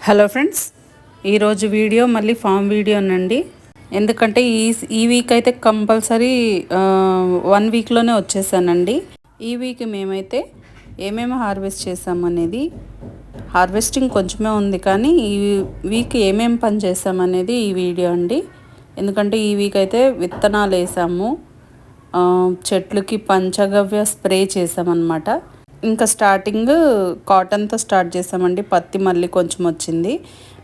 Hello friends, ఈరోజు video మళ్ళీ form వీడియోనండి. ఎందుకంటే ఈ వీక్ అయితే కంపల్సరీ 1 వీక్లోనే వచ్చేసానండి. ఈ వీక్ మేమైతే ఏమేమి హార్వెస్ట్ చేసామనేది, హార్వెస్టింగ్ కొంచెమే ఉంది కానీ ఈ వీక్ ఏమేమి పని చేసామనేది ఈ వీడియో అండి. ఎందుకంటే ఈ వీక్ అయితే విత్తనాలు వేసాము, చెట్లకి పంచగవ్య స్ప్రే చేసామన్నమాట. ఇంకా స్టార్టింగ్ కాటన్తో స్టార్ట్ చేసామండి. పత్తి మళ్ళీ కొంచెం వచ్చింది.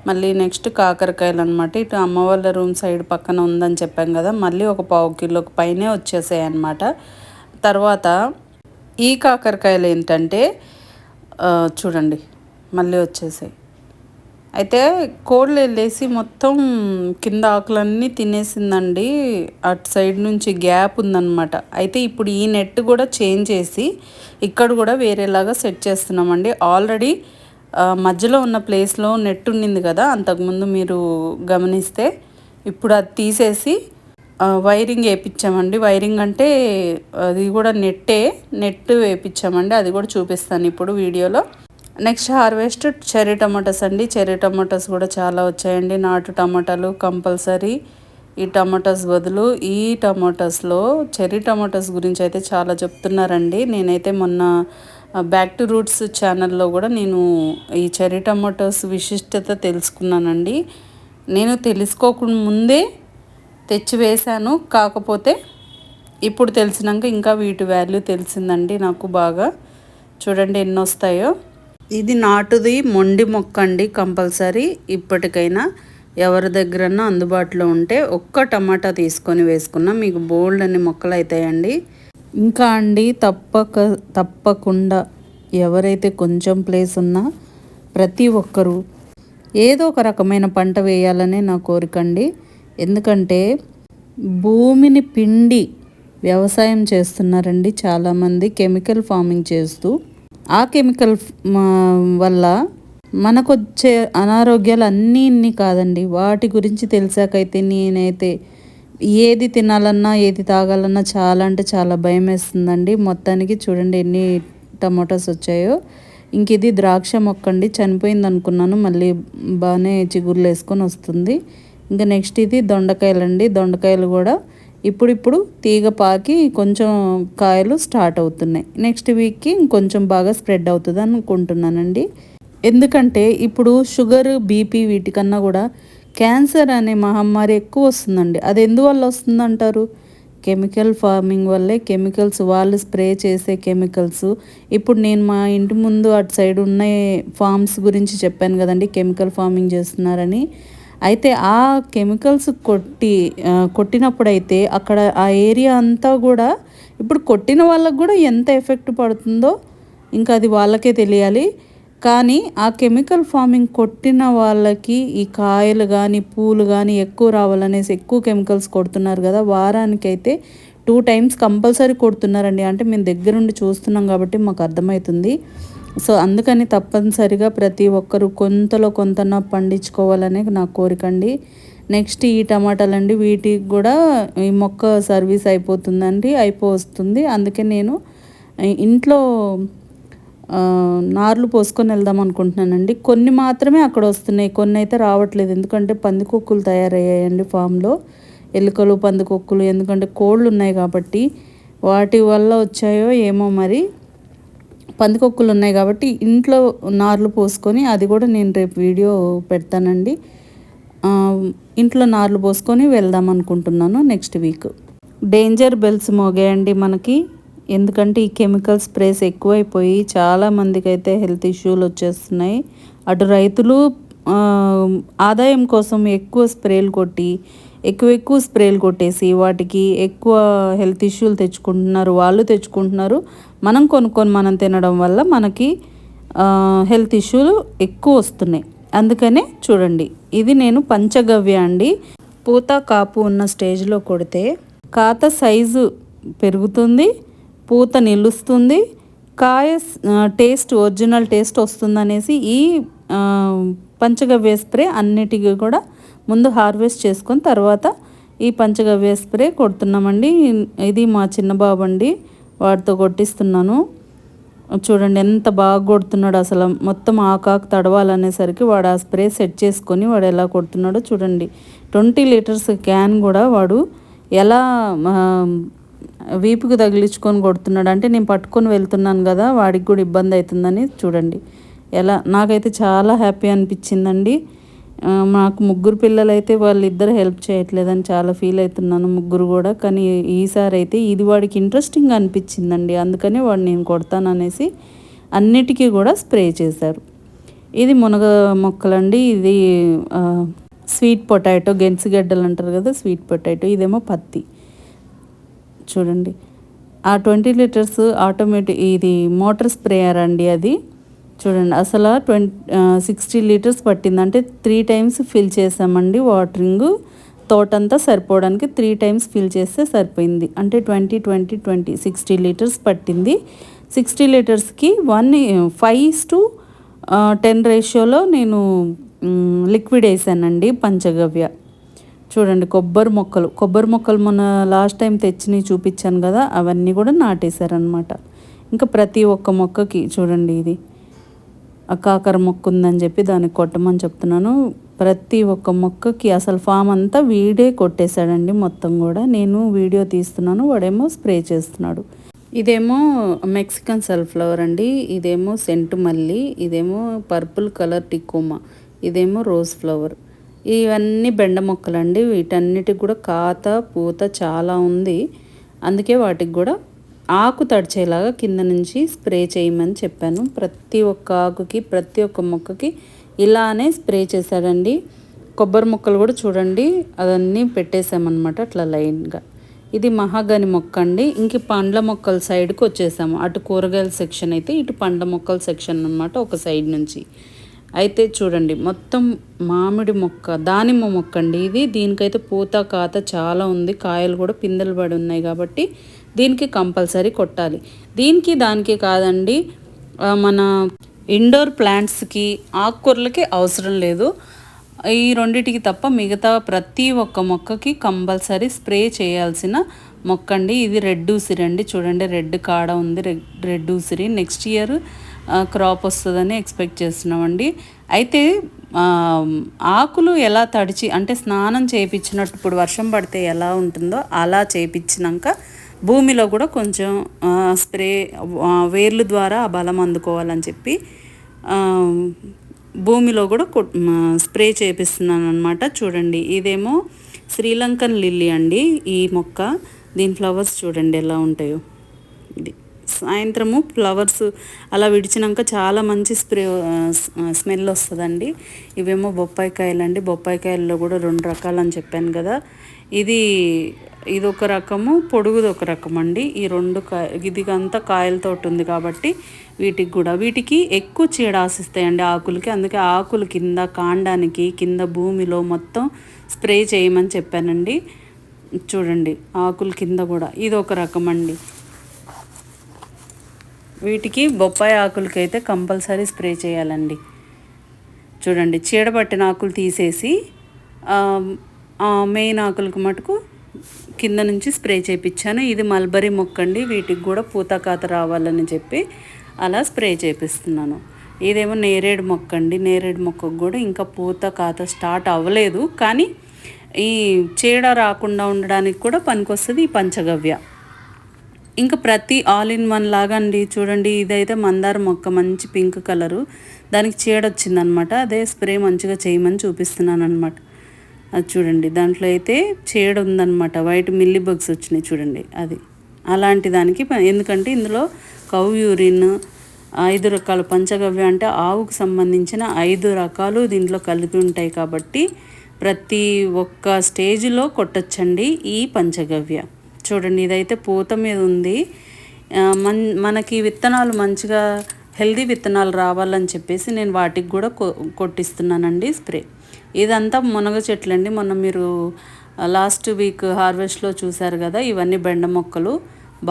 మళ్ళీ నెక్స్ట్ కాకరకాయలు అనమాట. ఇటు అమ్మ వాళ్ళ రూమ్ సైడ్ పక్కన ఉందని చెప్పాం కదా, మళ్ళీ ఒక 1/4 కిలోకి పైనే వచ్చేసాయి అన్నమాట. తర్వాత ఈ కాకరకాయలు ఏంటంటే చూడండి మళ్ళీ వచ్చేసాయి. అయితే కోళ్ళు వెళ్ళేసి మొత్తం కింద ఆకులన్నీ తినేసిందండి. అటు సైడ్ నుంచి గ్యాప్ ఉందన్నమాట. అయితే ఇప్పుడు ఈ నెట్ కూడా చేంజ్ చేసి ఇక్కడ కూడా వేరేలాగా సెట్ చేస్తున్నామండి. ఆల్రెడీ మధ్యలో ఉన్న ప్లేస్లో నెట్ ఉండింది కదా, అంతకుముందు మీరు గమనిస్తే. ఇప్పుడు అది తీసేసి వైరింగ్ వేయించామండి. వైరింగ్ అంటే అది కూడా నెట్ వేయించామండి. అది కూడా చూపిస్తాను ఇప్పుడు వీడియోలో. నెక్స్ట్ హార్వెస్ట్ చెర్రీ టమాటాస్ అండి. చెర్రీ టమాటాస్ కూడా చాలా వచ్చాయండి. నాటు టమాటాలు కంపల్సరీ. ఈ టమాటాస్ బదులు ఈ టమాటాస్లో చెర్రీ టమాటాస్ గురించి అయితే చాలా చెప్తున్నారండి. నేనైతే మొన్న బ్యాక్ టు రూట్స్ ఛానల్లో కూడా నేను ఈ చెర్రీ టమాటాస్ విశిష్టత తెలుసుకున్నానండి. నేను తెలుసుకోకుండా ముందే తెచ్చి వేశాను. కాకపోతే ఇప్పుడు తెలిసినాక ఇంకా వీటి వాల్యూ తెలిసిందండి నాకు బాగా. చూడండి ఎన్ని వస్తాయో. ఇది నాటుది మొండి మొక్క అండి. కంపల్సరీ ఇప్పటికైనా ఎవరి దగ్గరన్నా అందుబాటులో ఉంటే ఒక్క టమాటా తీసుకొని వేసుకున్నా మీకు బోల్డ్ అన్ని మొక్కలు అవుతాయండి. ఇంకా అండి తప్పకుండా ఎవరైతే కొంచెం ప్లేస్ ఉన్నా ప్రతి ఒక్కరూ ఏదో ఒక రకమైన పంట వేయాలనే నా కోరికండి. ఎందుకంటే భూమిని పిండి వ్యవసాయం చేస్తున్నారండి చాలామంది, కెమికల్ ఫార్మింగ్ చేస్తూ. ఆ కెమికల్ వల్ల మనకు వచ్చే అనారోగ్యాలు అన్నీ కాదండి. వాటి గురించి తెలిసాకైతే నేనైతే ఏది తినాలన్నా ఏది తాగాలన్నా చాలా అంటే చాలా భయం వేస్తుందండి. మొత్తానికి చూడండి ఎన్ని టమాటోస్ వచ్చాయో. ఇంక ఇది ద్రాక్ష మొక్క అండి. చనిపోయింది అనుకున్నాను, మళ్ళీ బాగానే చిగుర్లు వేసుకొని వస్తుంది. ఇంకా నెక్స్ట్ ఇది దొండకాయలండి. దొండకాయలు కూడా ఇప్పుడు తీగ పాకి కొంచెం కాయలు స్టార్ట్ అవుతున్నాయి. నెక్స్ట్ వీక్కి ఇంకొంచెం బాగా స్ప్రెడ్ అవుతుంది అనుకుంటున్నానండి. ఎందుకంటే ఇప్పుడు షుగర్, బీపీ వీటికన్నా కూడా క్యాన్సర్ అనే మహమ్మారి ఎక్కువ వస్తుందండి. అది ఎందువల్ల వస్తుందంటారు? కెమికల్ ఫార్మింగ్ వల్లే. కెమికల్స్ వాళ్ళు స్ప్రే చేసే కెమికల్స్. ఇప్పుడు నేను మా ఇంటి ముందు అటు సైడ్ ఉన్న ఫార్మ్స్ గురించి చెప్పాను కదండి, కెమికల్ ఫార్మింగ్ చేస్తున్నారని. అయితే ఆ కెమికల్స్ కొట్టినప్పుడైతే అక్కడ ఆ ఏరియా అంతా కూడా ఇప్పుడు కొట్టిన వాళ్ళకు కూడా ఎంత ఎఫెక్ట్ పడుతుందో ఇంకా అది వాళ్ళకే తెలియాలి. కానీ ఆ కెమికల్ ఫార్మింగ్ కొట్టిన వాళ్ళకి ఈ కాయలు కానీ పూలు కానీ ఎక్కువ రావాలనేసి ఎక్కువ కెమికల్స్ కొడుతున్నారు కదా. వారానికైతే 2 times కంపల్సరీ కొడుతున్నారండి. అంటే మేము దగ్గరుండి చూస్తున్నాం కాబట్టి మాకు అర్థమవుతుంది. సో అందుకని తప్పనిసరిగా ప్రతి ఒక్కరు కొంతలో కొంతన పండించుకోవాలనే నా కోరికండి. నెక్స్ట్ ఈ టమాటాలండి. వీటికి కూడా ఈ మొక్క సర్వీస్ అయిపోతుందండి, వస్తుంది. అందుకే నేను ఇంట్లో నార్లు పోసుకొని వెళ్దాం అనుకుంటున్నానండి. కొన్ని మాత్రమే అక్కడ వస్తున్నాయి, కొన్ని అయితే రావట్లేదు. ఎందుకంటే పందికొక్కులు తయారయ్యాయండి ఫామ్లో. ఎలుకలు, పందికొక్కులు. ఎందుకంటే కోళ్ళు ఉన్నాయి కాబట్టి వాటి వల్ల వచ్చాయో ఏమో మరి. పందికొక్కులు ఉన్నాయి కాబట్టి ఇంట్లో నార్లు పోసుకొని, అది కూడా నేను రేపు వీడియో పెడతానండి. ఇంట్లో నార్లు పోసుకొని వెళ్దాం అనుకుంటున్నాను నెక్స్ట్ వీక్. డేంజర్ బెల్స్ మోగాయండి మనకి. ఎందుకంటే ఈ కెమికల్ స్ప్రేస్ ఎక్కువైపోయి చాలామందికి అయితే హెల్త్ ఇష్యూలు వచ్చేస్తున్నాయి. అటు రైతులు ఆదాయం కోసం ఎక్కువ స్ప్రేలు కొట్టేసి వాటికి ఎక్కువ హెల్త్ ఇష్యూలు తెచ్చుకుంటున్నారు. వాళ్ళు తెచ్చుకుంటున్నారు, మనం కొనుక్కొని మనం తినడం వల్ల మనకి హెల్త్ ఇష్యూలు ఎక్కువ వస్తున్నాయి. అందుకనే చూడండి, ఇది నేను పంచగవ్య అండి. పూత కాపు ఉన్న స్టేజ్లో కొడితే కాత సైజు పెరుగుతుంది, పూత నిలుస్తుంది, కాయ టేస్ట్ ఒరిజినల్ టేస్ట్ వస్తుందనేసి ఈ పంచగవ్య స్ప్రే అన్నిటికీ కూడా ముందు హార్వెస్ట్ చేసుకొని తర్వాత ఈ పంచగవ్య స్ప్రే కొడుతున్నామండి. ఇది మా చిన్న బాబు అండి, వాటితో కొట్టిస్తున్నాను. చూడండి ఎంత బాగా కొడుతున్నాడు అసలు. మొత్తం ఆకాకు తడవాలనేసరికి వాడు ఆ స్ప్రే సెట్ చేసుకొని వాడు ఎలా కొడుతున్నాడో చూడండి. 20 లీటర్స్ క్యాన్ కూడా వాడు ఎలా వీపుకి తగిలించుకొని కొడుతున్నాడు అంటే, నేను పట్టుకొని వెళ్తున్నాను కదా వాడికి కూడా ఇబ్బంది అవుతుందని చూడండి ఎలా. నాకైతే చాలా హ్యాపీ అనిపించిందండి. నాకు ముగ్గురు పిల్లలైతే వాళ్ళిద్దరు హెల్ప్ చేయట్లేదని చాలా ఫీల్ అవుతున్నాను, ముగ్గురు కూడా. కానీ ఈసారి అయితే ఇది వాడికి ఇంట్రెస్టింగ్ అనిపించిందండి, అందుకనే వాడు నేను కొడతాననేసి అన్నిటికీ కూడా స్ప్రే చేశారు. ఇది మునగ మొక్కలండి. ఇది స్వీట్ పొటాటో, గెన్సిగడ్డలు అంటారు కదా, స్వీట్ పొటాటో. ఇదేమో పత్తి. చూడండి ఆ 20 లీటర్స్ ఆటోమేటిక్ ఇది మోటార్ స్ప్రేయర్ అండి అది. చూడండి అసలు 60 లీటర్స్ పట్టింది. అంటే 3 టైమ్స్ ఫిల్ చేసామండి వాటరింగ్. తోటంతా సరిపోవడానికి 3 టైమ్స్ ఫిల్ చేస్తే సరిపోయింది. అంటే 60 లీటర్స్ పట్టింది. 60 లీటర్స్కి 5:10 రేషియోలో నేను లిక్విడ్ వేసానండి పంచగవ్య. చూడండి కొబ్బరి మొక్కలు మొన్న లాస్ట్ టైం తెచ్చినవి చూపించాను కదా, అవన్నీ కూడా నాటేశారనమాట. ఇంకా ప్రతి ఒక్క మొక్కకి చూడండి, ఇది కాకర మొక్క ఉందని చెప్పి దానికి కొట్టమని చెప్తున్నాను. ప్రతి ఒక్క మొక్కకి అసలు ఫామ్ అంతా వీడే కొట్టేశాడండి మొత్తం కూడా. నేను వీడియో తీస్తున్నాను, వాడేమో స్ప్రే చేస్తున్నాడు. ఇదేమో మెక్సికన్ సన్ఫ్లవర్ అండి, ఇదేమో సెంటు మల్లి, ఇదేమో పర్పుల్ కలర్ టికోమా, ఇదేమో రోజ్ ఫ్లవర్. ఇవన్నీ బెండ మొక్కలండి. వీటన్నిటికి కూడా కాత పూత చాలా ఉంది. అందుకే వాటికి కూడా ఆకు తడిచేలాగా కింద నుంచి స్ప్రే చేయమని చెప్పాను. ప్రతి ఒక్క ఆకుకి ప్రతి ఒక్క మొక్కకి ఇలానే స్ప్రే చేశాడండి. కొబ్బరి మొక్కలు కూడా చూడండి అవన్నీ పెట్టేసామన్నమాట అట్లా లైన్గా. ఇది మహాగని మొక్క అండి. ఇంక పండ్ల మొక్కల సైడ్కి వచ్చేసాము. అటు కూరగాయల సెక్షన్ అయితే ఇటు పండ్ల మొక్కల సెక్షన్ అన్నమాట ఒక సైడ్ నుంచి. అయితే చూడండి మొత్తం మామిడి మొక్క, దానిమ్మ మొక్క అండి ఇది. దీనికైతే పూత కాత చాలా ఉంది, కాయలు కూడా పిందెలు పడి ఉన్నాయి కాబట్టి దీనికి కంపల్సరీ కొట్టాలి. దీనికి దానికి కాదండి, మన ఇండోర్ ప్లాంట్స్కి ఆకుకూరలకి అవసరం లేదు. ఈ రెండిటికి తప్ప మిగతా ప్రతి ఒక్క మొక్కకి కంపల్సరీ స్ప్రే చేయాల్సిన మొక్క అండి. ఇది రెడ్ ఉసిరి అండి. చూడండి రెడ్ కాడ ఉంది, రెడ్ ఉసిరి. నెక్స్ట్ ఇయర్ క్రాప్ వస్తుందని ఎక్స్పెక్ట్ చేస్తున్నామండి. అయితే ఆకులు ఎలా తడిచి అంటే స్నానం చేయించినట్టు ఇప్పుడు వర్షం పడితే ఎలా ఉంటుందో అలా చేయించినాక భూమిలో కూడా కొంచెం స్ప్రే వేర్లు ద్వారా ఆ బలం అందుకోవాలని చెప్పి భూమిలో కూడా స్ప్రే చేపిస్తున్నాను అనమాట. చూడండి ఇదేమో శ్రీలంకన్ లిల్లీ అండి ఈ మొక్క. దీని ఫ్లవర్స్ చూడండి ఎలా ఉంటాయో. ఇది సాయంత్రము ఫ్లవర్స్ అలా విడిచినాక చాలా మంచి స్మెల్ వస్తుందండి. ఇవేమో బొప్పాయి కాయలు అండి. బొప్పాయి కాయల్లో కూడా 2 రకాలు అని చెప్పాను కదా. ఇదొక రకము, పొడుగుది ఒక రకం అండి. ఈ 2 ఇది అంతా కాయలతోటి ఉంది కాబట్టి వీటికి ఎక్కువ చీడ ఆశిస్తాయండి ఆకులకి. అందుకే ఆకులు కింద, కాండానికి కింద, భూమిలో మొత్తం స్ప్రే చేయమని చెప్పానండి. చూడండి ఆకుల కింద కూడా ఇది ఒక రకం అండి. వీటికి బొప్పాయి ఆకులకైతే కంపల్సరీ స్ప్రే చేయాలండి. చూడండి చీడపట్టిన ఆకులు తీసేసి మెయిన్ ఆకులకు మటుకు కింద నుంచి స్ప్రే చేయించాను. ఇది మల్బరీ మొక్క అండి. వీటికి కూడా పూత కాత రావాలని చెప్పి అలా స్ప్రే చేపిస్తున్నాను. ఇదేమో నేరేడు మొక్క అండి. నేరేడు మొక్కకు కూడా ఇంకా పూత కాత స్టార్ట్ అవ్వలేదు, కానీ ఈ చీడ రాకుండా ఉండడానికి కూడా పనికొస్తుంది ఈ పంచగవ్య. ఇంకా ప్రతి ఆల్ ఇన్ వన్ లాగా అండి. చూడండి ఇదైతే మందార మొక్క, మంచి పింక్ కలరు. దానికి చీడ వచ్చిందనమాట. అదే స్ప్రే మంచిగా చేయమని చూపిస్తున్నాను అనమాట. అది చూడండి దాంట్లో అయితే చీడ ఉందన్నమాట, వైట్ మిల్లీ బగ్స్ వచ్చినాయి చూడండి. అది అలాంటి దానికి ఎందుకంటే ఇందులో కౌ యూరిన్ 5 రకాలు, పంచగవ్య అంటే ఆవుకు సంబంధించిన 5 రకాలు దీంట్లో కలిపి ఉంటాయి కాబట్టి ప్రతి ఒక్క స్టేజ్లో కొట్టచ్చండి ఈ పంచగవ్య. చూడండి ఇదైతే పూత మీద ఉంది. మనకి విత్తనాలు మంచిగా హెల్దీ విత్తనాలు రావాలని చెప్పేసి నేను వాటికి కూడా కొట్టిస్తున్నానండి స్ప్రే. ఇదంతా మునగ చెట్లు అండి. మొన్న మీరు లాస్ట్ వీక్ హార్వెస్ట్లో చూశారు కదా. ఇవన్నీ బెండ మొక్కలు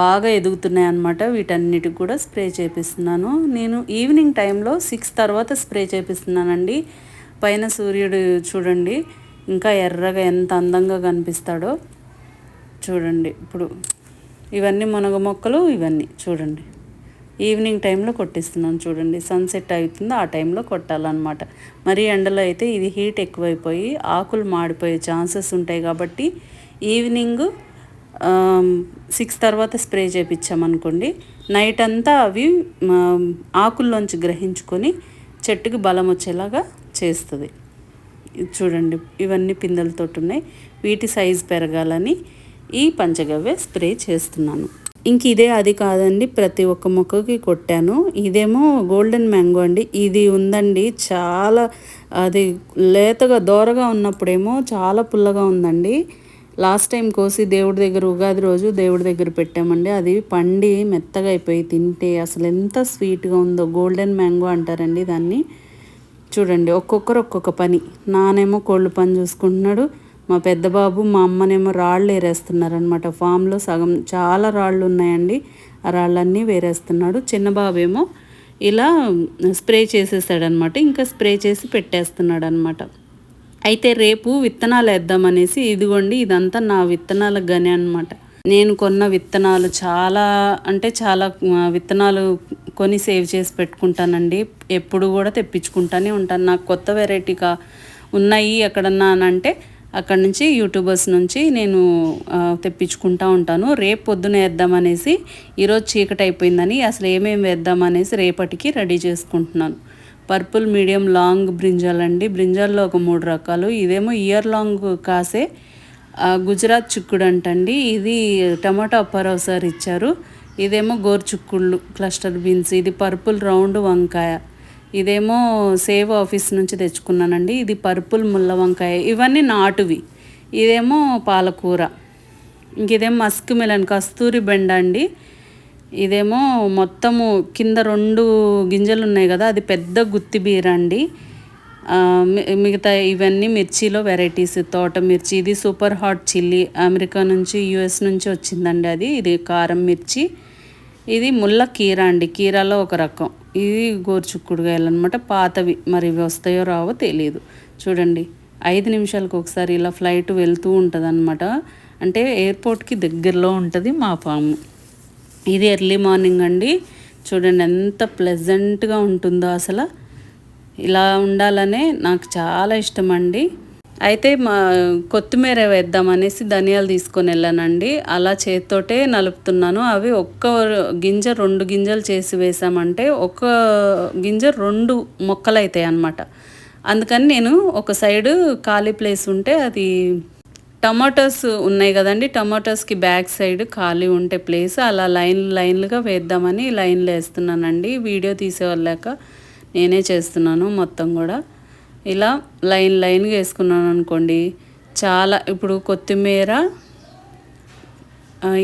బాగా ఎదుగుతున్నాయి అన్నమాట. వీటన్నిటికి కూడా స్ప్రే చేపిస్తున్నాను. నేను ఈవినింగ్ టైంలో 6 తర్వాత స్ప్రే చేపిస్తున్నానండి. పైన సూర్యుడు చూడండి ఇంకా ఎర్రగా ఎంత అందంగా కనిపిస్తాడో చూడండి. ఇప్పుడు ఇవన్నీ మునగ మొక్కలు, ఇవన్నీ చూడండి ఈవినింగ్ టైంలో కొట్టిస్తున్నాను చూడండి. సన్సెట్ అవుతుందో ఆ టైంలో కొట్టాలన్నమాట. మరి ఎండలో అయితే ఇది హీట్ ఎక్కువైపోయి ఆకులు మాడిపోయే ఛాన్సెస్ ఉంటాయి కాబట్టి ఈవినింగ్ 6 తర్వాత స్ప్రే చేయించామనుకోండి, నైట్ అంతా అవి ఆకుల్లోంచి గ్రహించుకొని చెట్టుకి బలం వచ్చేలాగా చేస్తుంది. చూడండి ఇవన్నీ పిందెలతో ఉన్నాయి. వీటి సైజు పెరగాలని ఈ పంచగవ్య స్ప్రే చేస్తున్నాను. ఇంక ఇదే అది కాదండి, ప్రతి ఒక్క మొక్కకి కొట్టాను. ఇదేమో గోల్డెన్ మ్యాంగో అండి. ఇది ఉందండి, చాలా అది లేతగా దోరగా ఉన్నప్పుడేమో చాలా పుల్లగా ఉందండి. లాస్ట్ టైం కోసి దేవుడి దగ్గర ఉగాది రోజు దేవుడి దగ్గర పెట్టామండి. అది పండి మెత్తగా అయిపోయి తింటే అసలు ఎంత స్వీట్గా ఉందో. గోల్డెన్ మ్యాంగో అంటారండి దాన్ని. చూడండి ఒక్కొక్కరు ఒక్కొక్క పని. నానేమో కోళ్ళు పని చూసుకుంటున్నాడు, మా పెద్ద బాబు మా అమ్మనేమో రాళ్ళు ఏరేస్తున్నారనమాట. ఫామ్లో సగం చాలా రాళ్ళు ఉన్నాయండి, ఆ రాళ్ళన్నీ వేరేస్తున్నాడు. చిన్న బాబేమో ఇలా స్ప్రే చేసేసాడనమాట, ఇంకా స్ప్రే చేసి పెట్టేస్తున్నాడు అనమాట. అయితే రేపు విత్తనాలు వేద్దామనేసి ఇదిగోండి ఇదంతా నా విత్తనాల గని అనమాట. నేను కొన్న విత్తనాలు చాలా అంటే చాలా విత్తనాలు కొని సేవ్ చేసి పెట్టుకుంటానండి. ఎప్పుడు కూడా తెప్పించుకుంటానే ఉంటాను. నాకు కొత్త వెరైటీగా ఉన్నాయి ఎక్కడన్నా అని అంటే అక్కడ నుంచి యూట్యూబర్స్ నుంచి నేను తెప్పించుకుంటూ ఉంటాను. రేపు పొద్దున వేద్దామనేసి, ఈరోజు చీకటి అయిపోయిందని అసలు ఏమేమి వేద్దామనేసి రేపటికి రెడీ చేసుకుంటున్నాను. పర్పుల్ మీడియం లాంగ్ బ్రింజాల్ అండి. బ్రింజాల్లో ఒక 3 రకాలు. ఇదేమో ఇయర్ లాంగ్ కాసే గుజరాత్ చిక్కుడు అంటండి. ఇది టమాటో అప్పారావు సార్ ఇచ్చారు. ఇదేమో గోరుచుక్కుళ్ళు క్లస్టర్ బీన్స్. ఇది పర్పుల్ రౌండ్ వంకాయ. ఇదేమో సేవ్ ఆఫీస్ నుంచి తెచ్చుకున్నానండి. ఇది పర్పుల్ ముల్ల వంకాయ. ఇవన్నీ నాటువి. ఇదేమో పాలకూర. ఇంక ఇదేమో మస్క్ మెలన్ కస్తూరి బెండ అండి. ఇదేమో మొత్తము కింద 2 గింజలు ఉన్నాయి కదా, అది పెద్ద గుత్తి బీర అండి. మిగతా ఇవన్నీ మిర్చిలో వెరైటీస్. తోట మిర్చి. ఇది సూపర్ హాట్ చిల్లీ, అమెరికా నుంచి యుఎస్ నుంచి వచ్చిందండి అది. ఇది కారం మిర్చి. ఇది ముల్ల కీర అండి, కీరాలో ఒక రకం. ఇది గోరుచుక్కుడుగాయలు అనమాట, పాతవి. మరి ఇవి వస్తాయో రావో తెలియదు. చూడండి 5 నిమిషాలకు ఒకసారి ఇలా ఫ్లైట్ వెళ్తూ ఉంటుంది అనమాట. అంటే ఎయిర్పోర్ట్కి దగ్గరలో ఉంటుంది మా ఫామ్. ఇది ఎర్లీ మార్నింగ్ అండి. చూడండి ఎంత ప్లెజెంట్గా ఉంటుందో అసలు. ఇలా ఉండాలనే నాకు చాలా ఇష్టం అండి. అయితే మా కొత్తిమీర వేద్దామనేసి ధనియాలు తీసుకొని వెళ్ళానండి. అలా చేత్తోటే నలుపుతున్నాను. అవి ఒక్క గింజ 2 గింజలు చేసి వేసామంటే ఒక గింజ 2 మొక్కలు అవుతాయి అన్నమాట. అందుకని నేను ఒక సైడు ఖాళీ ప్లేస్ ఉంటే, అది టమాటోస్ ఉన్నాయి కదండి, టమాటోస్కి బ్యాక్ సైడ్ ఖాళీ ఉంటే ప్లేస్ అలా లైన్లుగా వేద్దామని లైన్లు వేస్తున్నానండి. వీడియో తీసేవాళ్ళాక నేనే చేస్తున్నాను మొత్తం కూడా. ఇలా లైన్గా వేసుకున్నాను అనుకోండి చాలా. ఇప్పుడు కొత్తిమీర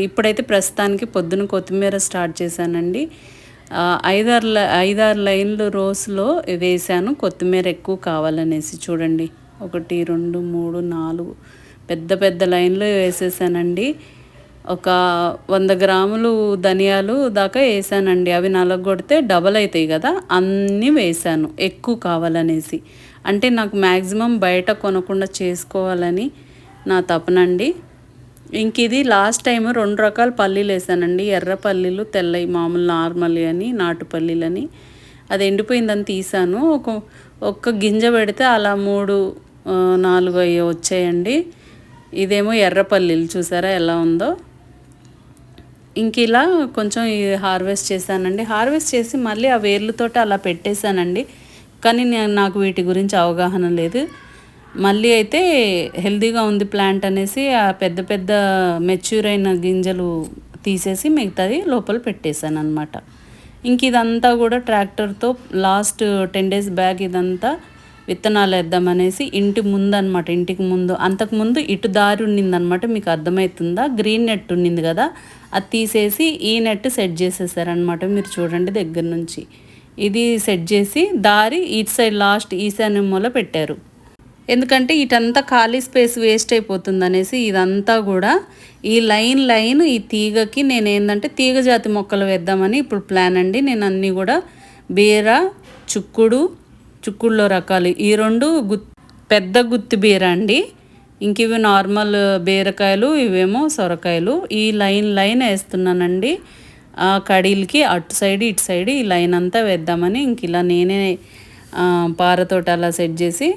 ఇప్పుడైతే ప్రస్తుతానికి పొద్దున కొత్తిమీర స్టార్ట్ చేశానండి. 5-6 లైన్లు రోస్లో వేసాను, కొత్తిమీర ఎక్కువ కావాలనేసి. చూడండి 1 2 3 4 పెద్ద లైన్లు వేసేసానండి. ఒక 100 గ్రాములు ధనియాలు దాకా వేసానండి. అవి నలగొడితే డబల్ అవుతాయి కదా, అన్నీ వేసాను ఎక్కువ కావాలనేసి. అంటే నాకు మ్యాక్సిమం బయట కొనకుండా చేసుకోవాలని నా తపనండి. ఇంక ఇది లాస్ట్ టైం 2 రకాల పల్లీలు వేసానండి. ఎర్ర పల్లీలు, తెల్లవి మామూలు నార్మల్ అని, నాటు పల్లీలని. అది ఎండిపోయిందని తీసాను. ఒక్క గింజ పెడితే అలా 3 4 అయ్యో వచ్చాయండి. ఇదేమో ఎర్ర పల్లీలు, చూసారా ఎలా ఉందో. ఇంక ఇలా కొంచెం హార్వెస్ట్ చేశానండి. హార్వెస్ట్ చేసి మళ్ళీ ఆ వేర్లతోటి అలా పెట్టేశానండి. కానీ నాకు వీటి గురించి అవగాహన లేదు. మళ్ళీ అయితే హెల్తీగా ఉంది ప్లాంట్ అనేసి ఆ పెద్ద మెచ్యూర్ అయిన గింజలు తీసేసి మిగతాది లోపల పెట్టేశాను అనమాట. ఇంక ఇదంతా కూడా ట్రాక్టర్తో లాస్ట్ 10 days బ్యాక్ ఇదంతా విత్తనాలు వేద్దామనేసి ఇంటి ముందు అనమాట. ఇంటికి ముందు, అంతకుముందు ఇటు దారి ఉండిందనమాట. మీకు అర్థమవుతుందా, గ్రీన్ నెట్ ఉండింది కదా, అది తీసేసి ఈ నెట్ సెట్ చేసేసారనమాట. మీరు చూడండి దగ్గర నుంచి. ఇది సెట్ చేసి దారి ఇటు సైడ్ లాస్ట్ ఈశాన్య మూల పెట్టారు. ఎందుకంటే ఇటంతా ఖాళీ స్పేస్ వేస్ట్ అయిపోతుంది అనేసి ఇదంతా కూడా ఈ లైన్ ఈ తీగకి నేను ఏంటంటే తీగ జాతి మొక్కలు వేద్దామని ఇప్పుడు ప్లాన్ అండి. నేను అన్నీ కూడా బీర, చుక్కుడులో రకాలు ఈ 2 పెద్ద గుత్తి బీర అండి. ఇంక ఇవి నార్మల్ బీరకాయలు, ఇవేమో సొరకాయలు. ఈ లైన్ వేస్తున్నానండి. ఆ కడీలకి అటు సైడ్ ఇటు సైడ్ ఈ లైన్ అంతా వేద్దామని ఇంక ఇలా నేనే పారతోటి అలా సెట్ చేసి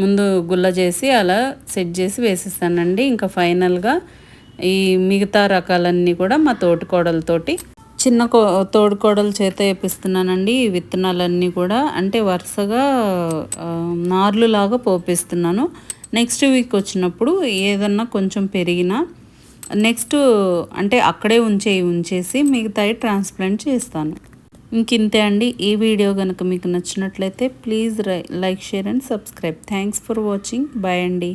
ముందు గుల్ల చేసి అలా సెట్ చేసి వేసేస్తానండి. ఇంకా ఫైనల్గా ఈ మిగతా రకాలన్నీ కూడా మా తోటికోడలతోటి చిన్న తోడుకోడల చేత వేపిస్తున్నానండి. ఈ విత్తనాలన్నీ కూడా అంటే వరుసగా నార్లు లాగా పోపిస్తున్నాను. నెక్స్ట్ వీక్ వచ్చినప్పుడు ఏదన్నా కొంచెం పెరిగినా నెక్స్ట్ అంటే అక్కడే ఉంచేసి మిగతాయి ట్రాన్స్ప్లాంట్ చేస్తాను. ఇంకింతే అండి. ఈ వీడియో కనుక మీకు నచ్చినట్లయితే please like, share and subscribe. Thanks for watching. Bye అండి.